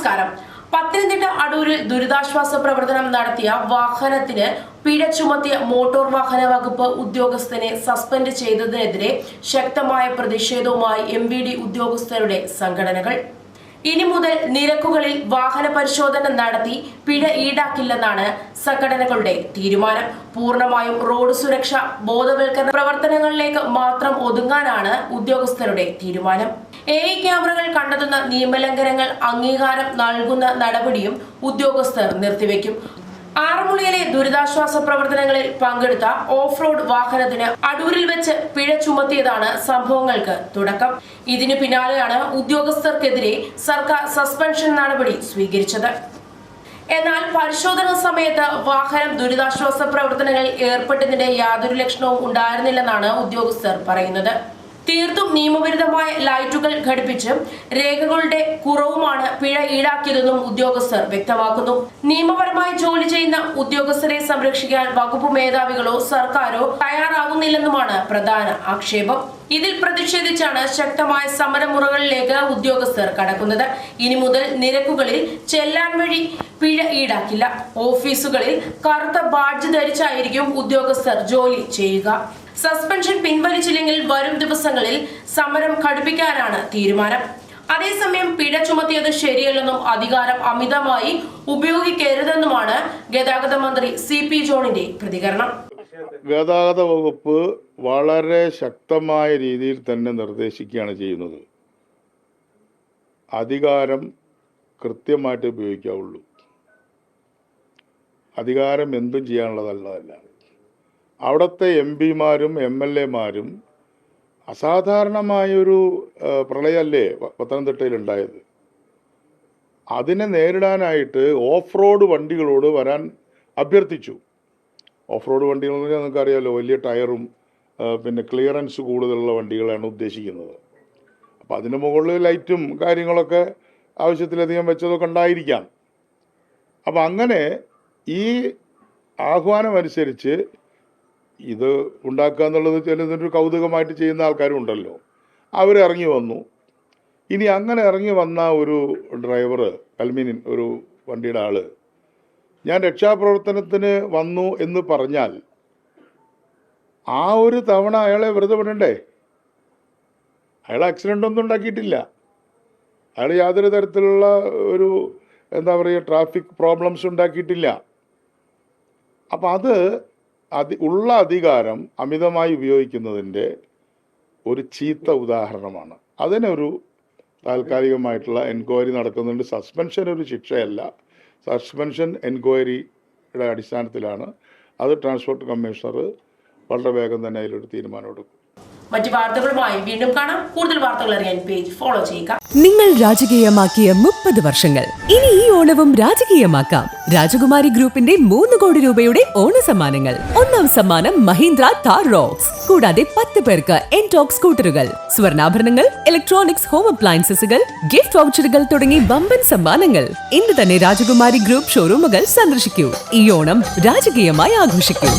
നമസ്കാരം. പത്തനംതിട്ട അടൂരിൽ ദുരിതാശ്വാസ പ്രവർത്തനം നടത്തിയ വാഹനത്തിന് പിഴ ചുമത്തിയ മോട്ടോർ വാഹന വകുപ്പ് ഉദ്യോഗസ്ഥനെ സസ്പെൻഡ് ചെയ്തതിനെതിരെ ശക്തമായ പ്രതിഷേധവുമായി MVD ഉദ്യോഗസ്ഥരുടെ സംഘടനകൾ. ഇനി മുതൽ നിരക്കുകളിൽ വാഹന പരിശോധന നടത്തി പിഴ ഈടാക്കില്ലെന്നാണ് സംഘടനകളുടെ തീരുമാനം. പൂർണ്ണമായും റോഡ് സുരക്ഷ ബോധവൽക്കരണ പ്രവർത്തനങ്ങളിലേക്ക് മാത്രം ഒതുങ്ങാനാണ് ഉദ്യോഗസ്ഥരുടെ തീരുമാനം. AI ക്യാമറകൾ കണ്ടെത്തുന്ന നിയമലംഘനങ്ങൾ അംഗീകാരം നൽകുന്ന നടപടിയും ഉദ്യോഗസ്ഥർ നിർത്തിവെക്കും. ആറന്മുളയിലെ ദുരിതാശ്വാസ പ്രവർത്തനങ്ങളിൽ പങ്കെടുത്ത ഓഫ് റോഡ് വാഹനത്തിന് അടൂരിൽ വെച്ച് പിഴ ചുമത്തിയതാണ് സംഭവങ്ങൾക്ക് തുടക്കം. ഇതിനു പിന്നാലെയാണ് ഉദ്യോഗസ്ഥർക്കെതിരെ സർക്കാർ സസ്പെൻഷൻ നടപടി സ്വീകരിച്ചത്. എന്നാൽ പരിശോധനാ സമയത്ത് വാഹനം ദുരിതാശ്വാസ പ്രവർത്തനങ്ങളിൽ ഏർപ്പെട്ടതിന്റെ യാതൊരു ലക്ഷണവും ഉണ്ടായിരുന്നില്ലെന്നാണ് ഉദ്യോഗസ്ഥർ പറയുന്നത്. തീർത്തും നിയമവിരുദ്ധമായ ലൈറ്റുകൾ ഘടിപ്പിച്ച് രേഖകളുടെ കുറവുമാണ് പിഴ ഈടാക്കിയതെന്നും ഉദ്യോഗസ്ഥർ വ്യക്തമാക്കുന്നു. നിയമപരമായി ജോലി ചെയ്യുന്ന ഉദ്യോഗസ്ഥരെ സംരക്ഷിക്കാൻ വകുപ്പ് മേധാവികളോ സർക്കാരോ തയ്യാറാകുന്നില്ലെന്നുമാണ് പ്രധാന ആക്ഷേപം. ഇതിൽ പ്രതിഷേധിച്ചാണ് ശക്തമായ സമരമുറകളിലേക്ക് ഉദ്യോഗസ്ഥർ കടക്കുന്നത്. ഇനി മുതൽ നിരക്കുകളിൽ ചെല്ലാൻ വഴി പിഴ ഈടാക്കില്ല. ഓഫീസുകളിൽ കറുത്ത ബാഡ്ജ് ധരിച്ചായിരിക്കും ഉദ്യോഗസ്ഥർ ജോലി ചെയ്യുക. സസ്പെൻഷൻ പിൻവലിച്ചില്ലെങ്കിൽ വരും ദിവസങ്ങളിൽ സമരം കടുപ്പിക്കാനാണ് തീരുമാനം. അതേസമയം പിഴ ചുമത്തിയത് ശരിയല്ലെന്നും അധികാരം അമിതമായി ഉപയോഗിക്കരുതെന്നുമാണ് ഗതാഗത മന്ത്രി CP ജോണിന്റെ പ്രതികരണം. ഗതാഗത വകുപ്പ് വളരെ ശക്തമായ രീതിയിൽ തന്നെ നിർദ്ദേശിക്കുകയാണ് ചെയ്യുന്നത്. അധികാരം കൃത്യമായിട്ട് ഉപയോഗിക്കാവുള്ളൂ. അധികാരം എന്തും ചെയ്യാനുള്ളതല്ല. അവിടുത്തെ MP-മാരും MLA-മാരും അസാധാരണമായൊരു പ്രളയമല്ലേ പത്തനംതിട്ടയിലുണ്ടായത്. അതിനെ നേരിടാനായിട്ട് ഓഫ് റോഡ് വണ്ടികളോട് വരാൻ അഭ്യർത്ഥിച്ചു. ഓഫ് റോഡ് വണ്ടികൾ എന്ന് പറഞ്ഞാൽ നിങ്ങൾക്കറിയാമല്ലോ, വലിയ ടയറും പിന്നെ ക്ലിയറൻസ് കൂടുതലുള്ള വണ്ടികളാണ് ഉദ്ദേശിക്കുന്നത്. അപ്പോൾ അതിന് മുകളിൽ ലൈറ്റും കാര്യങ്ങളൊക്കെ ആവശ്യത്തിലധികം വെച്ചതൊക്കെ ഉണ്ടായിരിക്കാം. അപ്പം അങ്ങനെ ഈ ആഹ്വാനം അനുസരിച്ച് ഇത് ഉണ്ടാക്കുക എന്നുള്ളത് ചിലതൊരു കൗതുകമായിട്ട് ചെയ്യുന്ന ആൾക്കാരും ഉണ്ടല്ലോ, അവരിറങ്ങി വന്നു. ഇനി അങ്ങനെ ഇറങ്ങി വന്ന ഒരു ഡ്രൈവർ, അൽമീനിൻ ഒരു വണ്ടിയുടെ ആള്, ഞാൻ രക്ഷാപ്രവർത്തനത്തിന് വന്നു എന്ന് പറഞ്ഞാൽ ആ ഒരു തവണ അയാളെ വെറുതെ വിടണ്ടേ? അയാൾ ആക്സിഡൻ്റ് ഒന്നും ഉണ്ടാക്കിയിട്ടില്ല. അയാൾ യാതൊരു തരത്തിലുള്ള ഒരു എന്താ പറയുക ട്രാഫിക് പ്രോബ്ലംസ് ഉണ്ടാക്കിയിട്ടില്ല. അപ്പം അത് ഉള്ള അധികാരം അമിതമായി ഉപയോഗിക്കുന്നതിൻ്റെ ഒരു ചീത്ത ഉദാഹരണമാണ്. അതിനൊരു താൽക്കാലികമായിട്ടുള്ള എൻക്വയറി നടക്കുന്നുണ്ട്. സസ്പെൻഷൻ ഒരു ശിക്ഷയല്ല. സസ്പെൻഷൻ എൻക്വയറിയുടെ അടിസ്ഥാനത്തിലാണ്. അത് ട്രാൻസ്പോർട്ട് കമ്മീഷണർ വളരെ വേഗം തന്നെ അതിലൊരു തീരുമാനമെടുക്കും. മറ്റു വാർത്തകളുമായി വീണ്ടും കാണാം. കൂടുതൽ വാർത്തകൾ അറിയാൻ പേജ് ഫോളോ ചെയ്യുക. നിങ്ങൾ രാജകീയമാക്കിയ 30 വർഷങ്ങൾ ഇനി ഈ ഓണവും രാജകീയമാക്കാം. രാജകുമാരി ഗ്രൂപ്പിന്റെ 3 കോടി രൂപയുടെ ഓണസമ്മാനങ്ങൾ. ഒന്നാം സമ്മാനം മഹീന്ദ്ര താർ റോക്സ്. കൂടാതെ 10 പേർക്ക് എൻടോക് സ്കൂട്ടറുകൾ, സ്വർണ്ണാഭരണങ്ങൾ, ഇലക്ട്രോണിക്സ്, ഹോം അപ്ലയൻസസുകൾ, ഗിഫ്റ്റ് വൗച്ചറുകൾ തുടങ്ങി വമ്പൻ സമ്മാനങ്ങൾ. ഇന്ന് തന്നെ രാജകുമാരി ഗ്രൂപ്പ് ഷോറൂമുകൾ സന്ദർശിക്കൂ. ഈ ഓണം രാജകീയമായി ആഘോഷിക്കൂ.